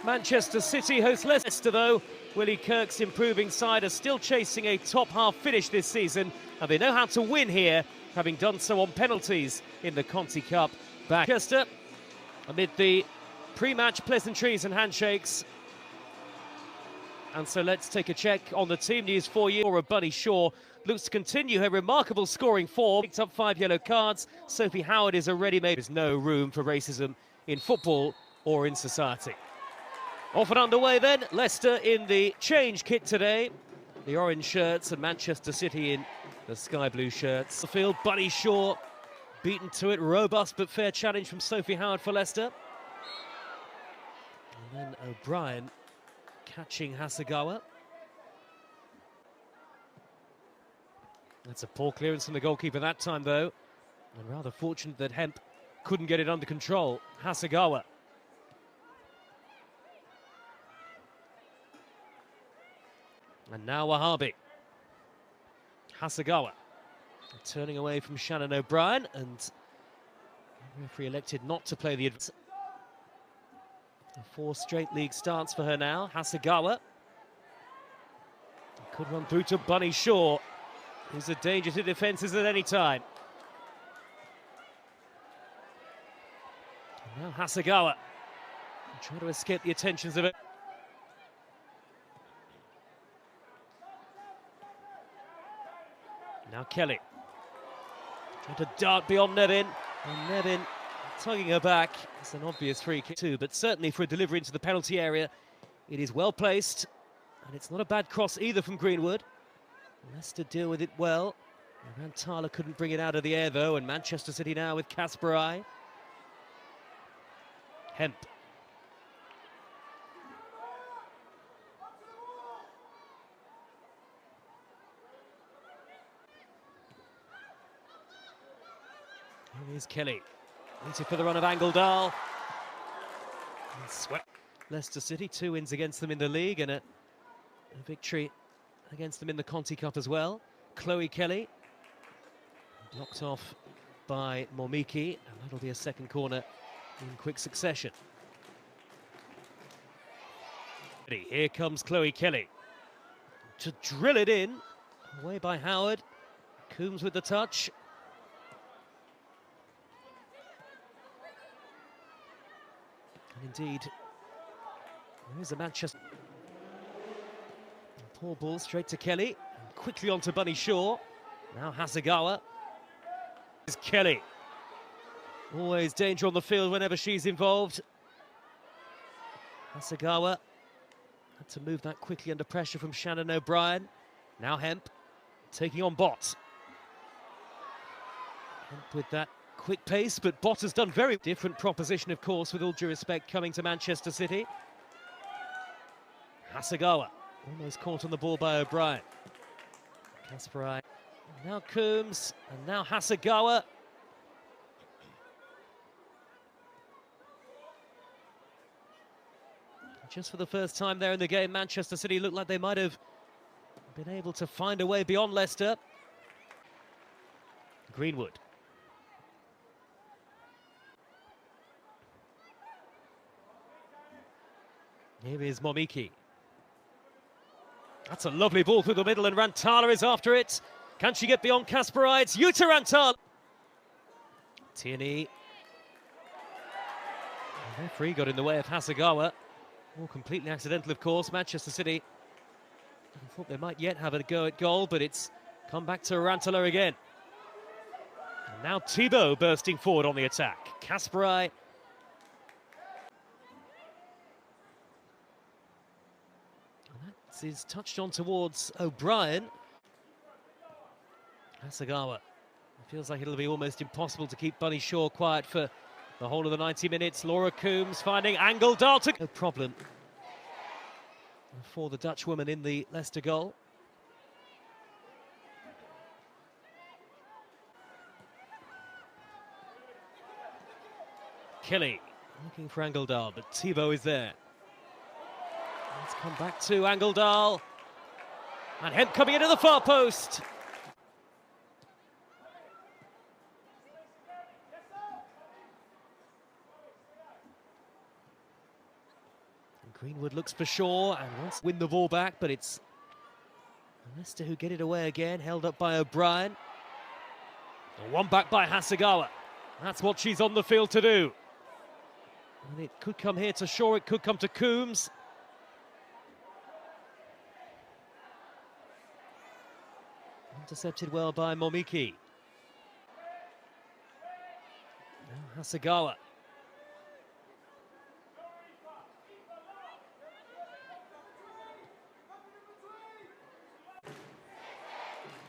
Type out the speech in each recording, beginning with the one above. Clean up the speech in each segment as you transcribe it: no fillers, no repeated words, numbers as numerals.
Manchester City host Leicester, though. Willie Kirk's improving side are still chasing a top-half finish this season, and they know how to win here, having done so on penalties in the Conti Cup. Manchester, amid the pre-match pleasantries and handshakes. And so let's take a check on the team news for you. Bunny Shaw looks to continue her remarkable scoring form. Picked up 5 yellow cards. Sophie Howard is a ready-made. There's no room for racism in football or in society. Off and underway then. Leicester in the change kit today. The orange shirts and Manchester City in the sky blue shirts. The field, Bunny Shaw beaten to it. Robust but fair challenge from Sophie Howard for Leicester. And then O'Brien catching Hasegawa. That's a poor clearance from the goalkeeper that time, though. And rather fortunate that Hemp couldn't get it under control. Hasegawa. And now Wahabi. Hasegawa turning away from Shannon O'Brien, and the referee elected not to play the advance. 4 straight league starts for her now. Hasegawa could run through to Bunny Shaw, who's a danger to defences at any time. And now Hasegawa trying to escape the attentions of it. Now Kelly trying to dart beyond Nevin, and Nevin tugging her back. It's an obvious free kick too, but certainly for a delivery into the penalty area, it is well placed, and it's not a bad cross either from Greenwood. Leicester deal with it well. Rantala couldn't bring it out of the air though, and Manchester City now with Kasparai. Hemp. Here's Kelly. Waiting for the run of Angeldal. Leicester City, 2 wins against them in the league and a victory against them in the Conti Cup as well. Chloe Kelly blocked off by Momiki, and that'll be a second corner in quick succession. Here comes Chloe Kelly to drill it in, away by Howard. Coombs with the touch. And indeed, there is a Manchester. Poor ball straight to Kelly, and quickly on to Bunny Shaw. Now Hasegawa. Is Kelly. Always danger on the field whenever she's involved. Hasegawa had to move that quickly under pressure from Shannon O'Brien. Now Hemp taking on Bott. Hemp with that quick pace, but Bott has done very different proposition, of course, with all due respect, coming to Manchester City. Hasegawa almost caught on the ball by O'Brien. Kasparai. Now Coombs, and now Hasegawa. Just for the first time there in the game, Manchester City looked like they might have been able to find a way beyond Leicester. Greenwood. Here is Momiki. That's a lovely ball through the middle, and Rantala is after it. Can she get beyond Kasparai? It's Jutta Rantala. Tierney. The referee got in the way of Hasegawa. All completely accidental, of course. Manchester City, I thought they might yet have a go at goal, but it's come back to Rantala again. And now Thibaut bursting forward on the attack. Kasparai. Is touched on towards O'Brien. Hasegawa. Feels like it'll be almost impossible to keep Bunny Shaw quiet for the whole of the 90 minutes. Laura Coombs finding Angeldal to... No problem for the Dutch woman in the Leicester goal. Kelly looking for Angeldal, but Thibaut is there. Let's come back to Angeldal. And Hemp coming into the far post. Greenwood looks for Shaw and wants to win the ball back, but it's Leicester who get it away again, held up by O'Brien. And one back by Hasegawa. That's what she's on the field to do. And it could come here to Shaw, it could come to Coombs. Intercepted well by Momiki. Now Hasegawa.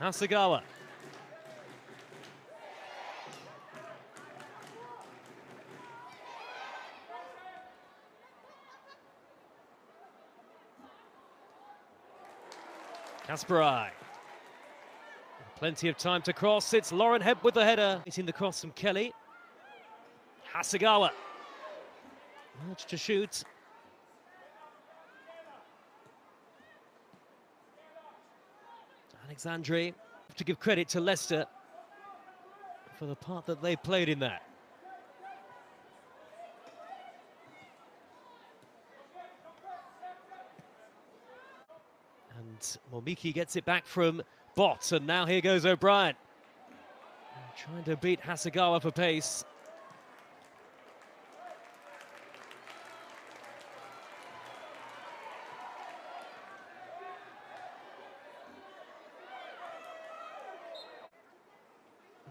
Hasegawa. Kasparai. Plenty of time to cross. It's Lauren Hebb with the header. Hitting the cross from Kelly. Hasegawa. Urge to shoot. Alexandri. Have to give credit to Leicester for the part that they played in that. And Momiki gets it back from Bott, and now here goes O'Brien. Trying to beat Hasegawa for pace.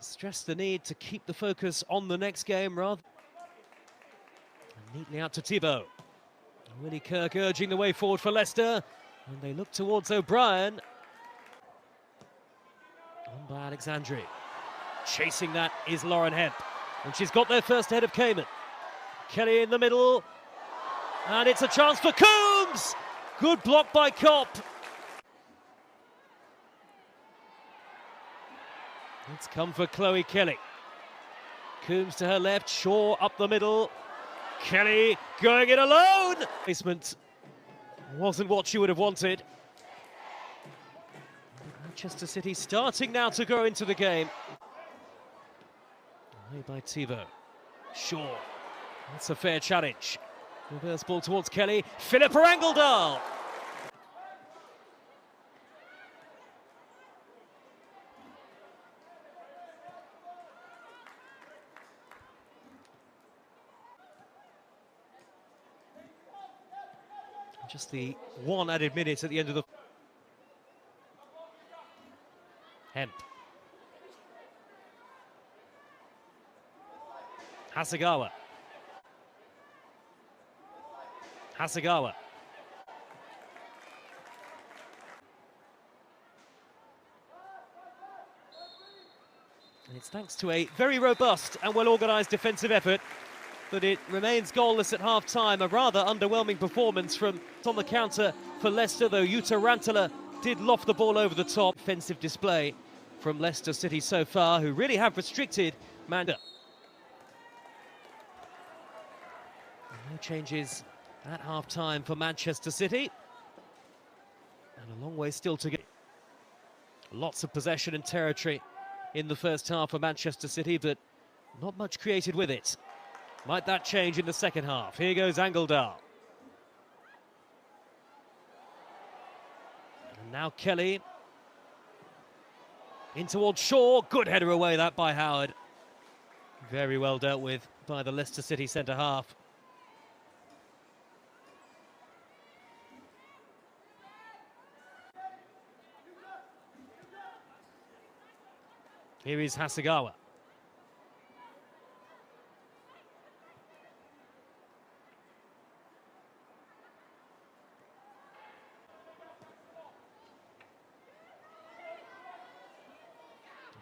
Stress the need to keep the focus on the next game rather. And neatly out to Thibault. Willie Kirk urging the way forward for Leicester. And they look towards O'Brien. On by Alexandri. Chasing that is Lauren Hebb. And she's got their first head of Cayman. Kelly in the middle. And it's a chance for Coombs! Good block by Kopp. It's come for Chloe Kelly. Coombs to her left, Shaw up the middle. Kelly going it alone! Placement wasn't what she would have wanted. Manchester City starting now to go into the game. Away by Thibault. Shaw. That's a fair challenge. Reverse ball towards Kelly. Philippa Engeldahl. Just the one added minute at the end of the... Hemp. Hasegawa. Hasegawa. And it's thanks to a very robust and well-organised defensive effort that it remains goalless at half-time. A rather underwhelming performance from on the counter for Leicester, though Jutta Rantala did loft the ball over the top. Offensive display from Leicester City so far, who really have restricted Manda. No changes at half-time for Manchester City. And a long way still to go. Lots of possession and territory in the first half for Manchester City, but not much created with it. Might that change in the second half? Here goes Engeldahl. And now Kelly. In towards Shaw. Good header away, that by Howard. Very well dealt with by the Leicester City centre-half. Here is Hasegawa.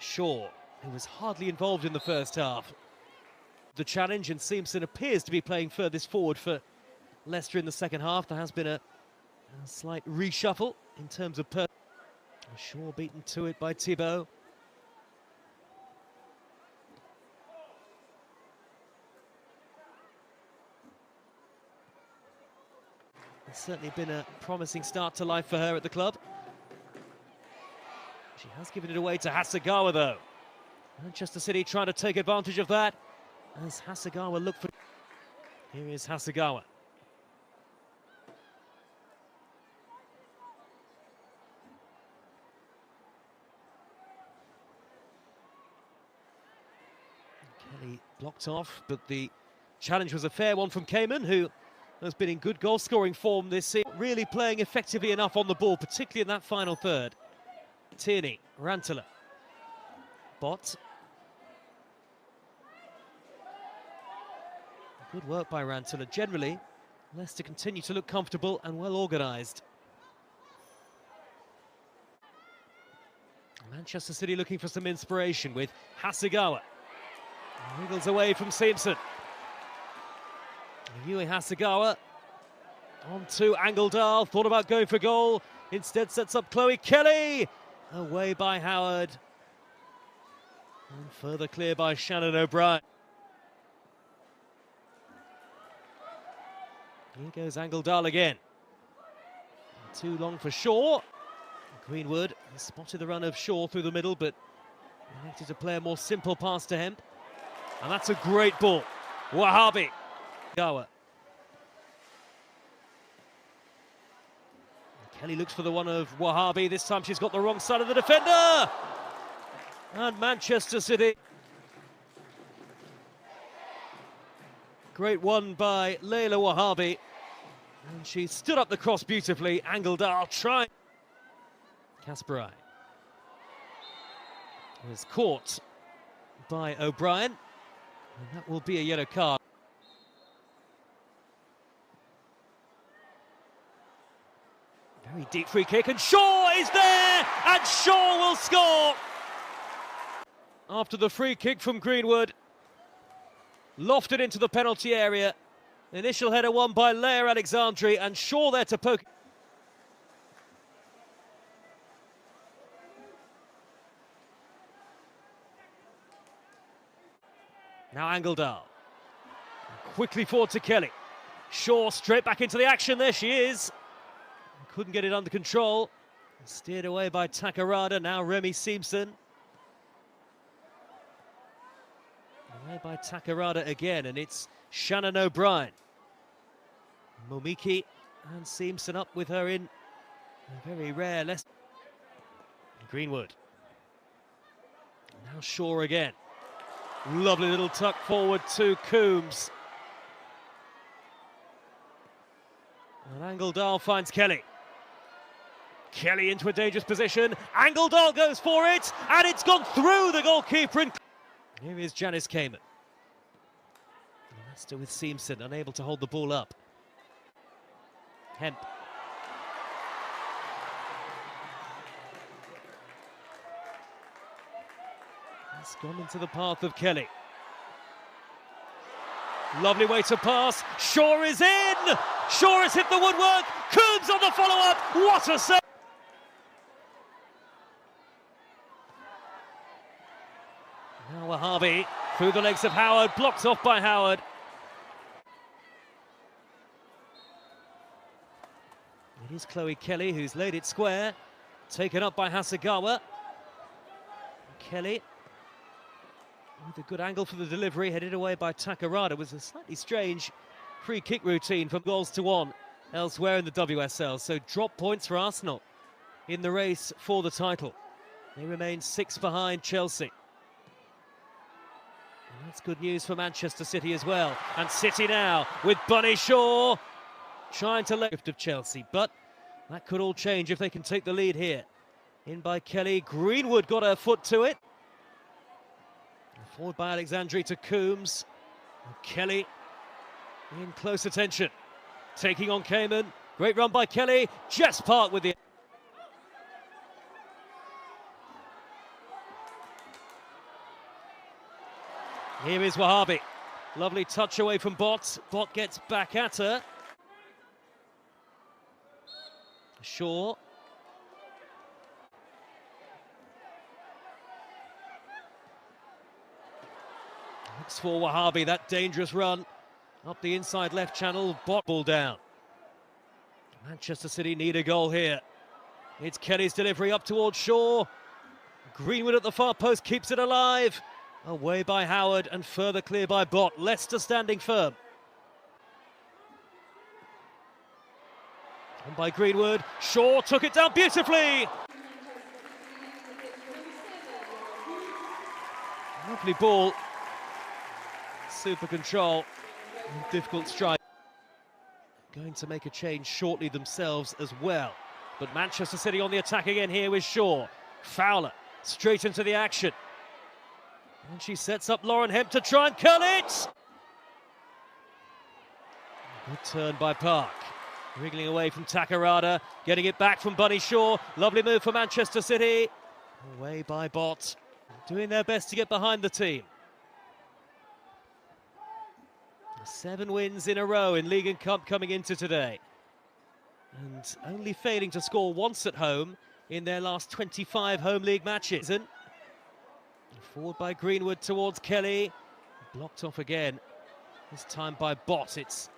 Shaw, who was hardly involved in the first half. The challenge, and Simpson appears to be playing furthest forward for Leicester in the second half. There has been a slight reshuffle in terms of... Shaw beaten to it by Thibault. It's certainly been a promising start to life for her at the club. She has given it away to Hasegawa, though. Manchester City trying to take advantage of that as Hasegawa look for... Here is Hasegawa. Kelly blocked off, but the challenge was a fair one from Cayman, who has been in good goal-scoring form this season. Really playing effectively enough on the ball, particularly in that final third. Tierney, Rantanen. Bott. Good work by Rantanen. Generally, Leicester continue to look comfortable and well organised. Manchester City looking for some inspiration with Hasegawa. Wiggles away from Simpson. Yui Hasegawa on to Angeldal. Thought about going for goal. Instead sets up Chloe Kelly. Away by Howard. And further clear by Shannon O'Brien. Here goes Angeldal again. Too long for Shaw. Greenwood has spotted the run of Shaw through the middle, but elected to play a more simple pass to Hemp. And that's a great ball. Wahabi. Gawa. Kelly looks for the one of Wahabi. This time she's got the wrong side of the defender. And Manchester City. Great one by Leila Wahabi. And she stood up the cross beautifully. Angeldal trying. Kasparai was caught by O'Brien. And that will be a yellow card. Very deep free kick, and Shaw is there, and Shaw will score! After the free kick from Greenwood, lofted into the penalty area. Initial header won by Leah Alexandri, and Shaw there to poke. Now Angeldal. Quickly forward to Kelly. Shaw straight back into the action. There she is. Couldn't get it under control. Steered away by Takarada. Now Remy Simpson. Away by Takarada again, and it's Shannon O'Brien. Momiki and Simpson up with her in a very rare Leicester. Greenwood. Now Shaw again. Lovely little tuck forward to Coombs. And Angeldal finds Kelly. Kelly into a dangerous position. Angeldal goes for it, and it's gone through the goalkeeper. Here is Janice Cayman. Leicester with Simpson, unable to hold the ball up. Hemp. It's gone into the path of Kelly. Lovely way to pass. Shaw is in. Shaw has hit the woodwork. Coombs on the follow-up. What a save. Now Wahabi through the legs of Howard. Blocked off by Howard. It is Chloe Kelly who's laid it square. Taken up by Hasegawa. Kelly with a good angle for the delivery, headed away by Takarada. Was a slightly strange free kick routine from goals to one elsewhere in the WSL. So drop points for Arsenal in the race for the title. They remain 6 behind Chelsea. And that's good news for Manchester City as well. And City now with Bunny Shaw trying to lift of Chelsea, but that could all change if they can take the lead here. In by Kelly. Greenwood got her foot to it. Forward by Alexandri to Coombs. And Kelly in close attention. Taking on Cayman. Great run by Kelly. Jess Park with the... Here is Wahabi. Lovely touch away from Bott. Bott gets back at her. Shaw. Looks for Wahabi, that dangerous run up the inside left channel. Bott ball down. Manchester City need a goal here. It's Kelly's delivery up towards Shaw. Greenwood at the far post keeps it alive. Away by Howard and further clear by Bott. Leicester standing firm. And by Greenwood, Shaw took it down beautifully. Lovely ball super control, difficult strike. Going to make a change shortly themselves as well. But Manchester City on the attack again here with Shaw. Fowler straight into the action. And she sets up Lauren Hemp to try and curl it. Good turn by Park. Wriggling away from Takarada. Getting it back from Bunny Shaw. Lovely move for Manchester City. Away by Bott. Doing their best to get behind the team. 7 wins in a row in League and Cup coming into today. And only failing to score once at home in their last 25 home league matches. And forward by Greenwood towards Kelly. Blocked off again. This time by Bott. It's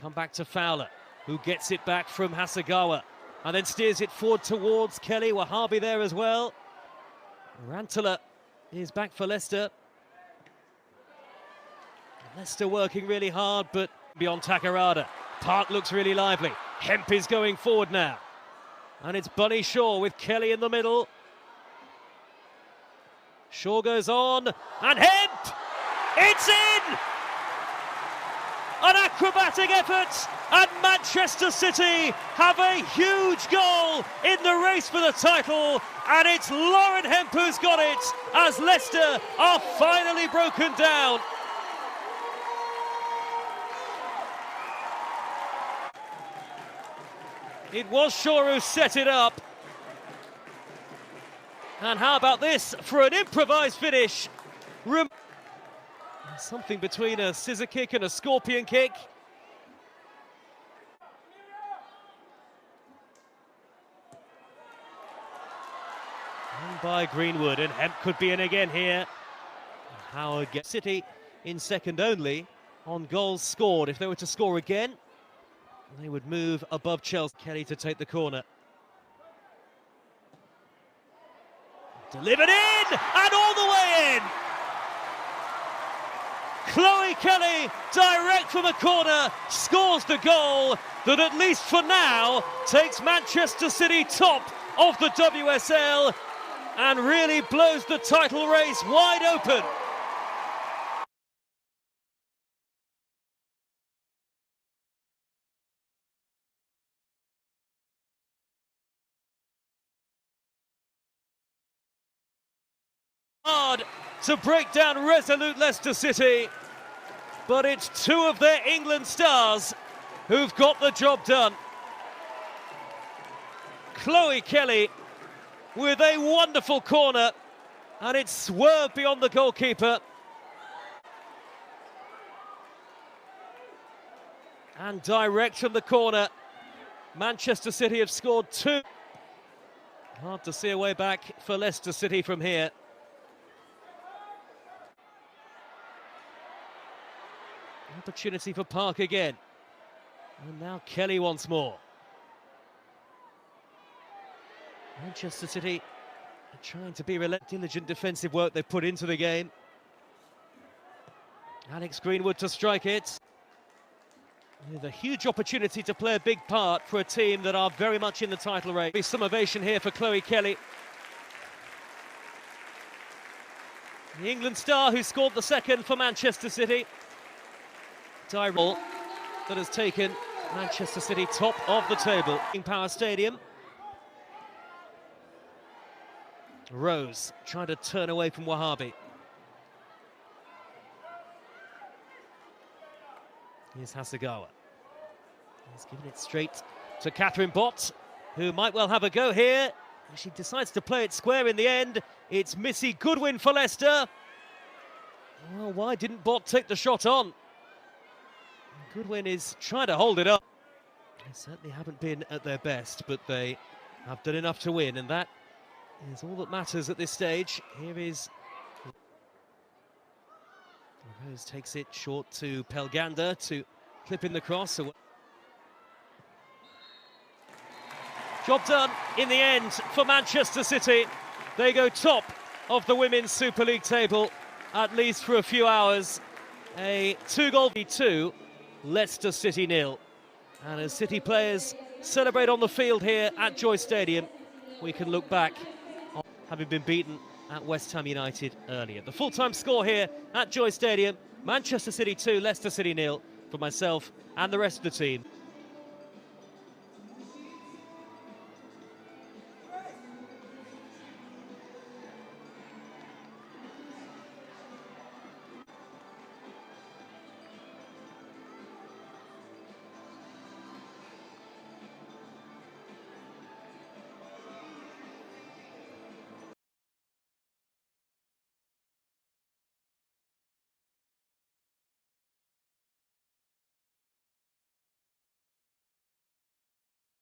come back to Fowler, who gets it back from Hasegawa. And then steers it forward towards Kelly. Wahhabi there as well. Rantaler is back for Leicester. Leicester working really hard, but beyond Takarada. Park looks really lively. Hemp is going forward now. And it's Bunny Shaw with Kelly in the middle. Shaw goes on, and Hemp! It's in! An acrobatic effort, and Manchester City have a huge goal in the race for the title, and it's Lauren Hemp who's got it, as Leicester are finally broken down. It was Shaw who set it up. And how about this for an improvised finish? Something between a scissor kick and a scorpion kick. And by Greenwood, and Hemp could be in again here. Howard gets City in second only on goals scored. If they were to score again, they would move above Chelsea. Kelly to take the corner. Delivered in, and all the way in! Chloe Kelly, direct from the corner, scores the goal that at least for now takes Manchester City top of the WSL and really blows the title race wide open. Hard to break down resolute Leicester City, but it's 2 of their England stars who've got the job done. Chloe Kelly with a wonderful corner, and it's swerved beyond the goalkeeper. And direct from the corner, Manchester City have scored 2. Hard to see a way back for Leicester City from here. Opportunity for Park again. And now Kelly once more. Manchester City are trying to be diligent defensive work they put into the game. Alex Greenwood to strike it. With a huge opportunity to play a big part for a team that are very much in the title race. Some ovation here for Chloe Kelly. The England star who scored the second for Manchester City. Tyrell that has taken Manchester City top of the table. King Power Stadium. Rose trying to turn away from Wahhabi. Here's Hasegawa. He's giving it straight to Catherine Bott, who might well have a go here. She decides to play it square in the end. It's Missy Goodwin for Leicester. Well, why didn't Bott take the shot on? Goodwin is trying to hold it up. They certainly haven't been at their best, but they have done enough to win, and that is all that matters at this stage. Here is Rose, takes it short to Pelgander to clip in the cross. Job done in the end for Manchester City. They go top of the Women's Super League table, at least for a few hours. A 2-2. Leicester City 0. And as City players celebrate on the field here at Joy Stadium, we can look back on having been beaten at West Ham United earlier. The full-time score here at Joy Stadium, Manchester City 2, Leicester City 0 for myself and the rest of the team.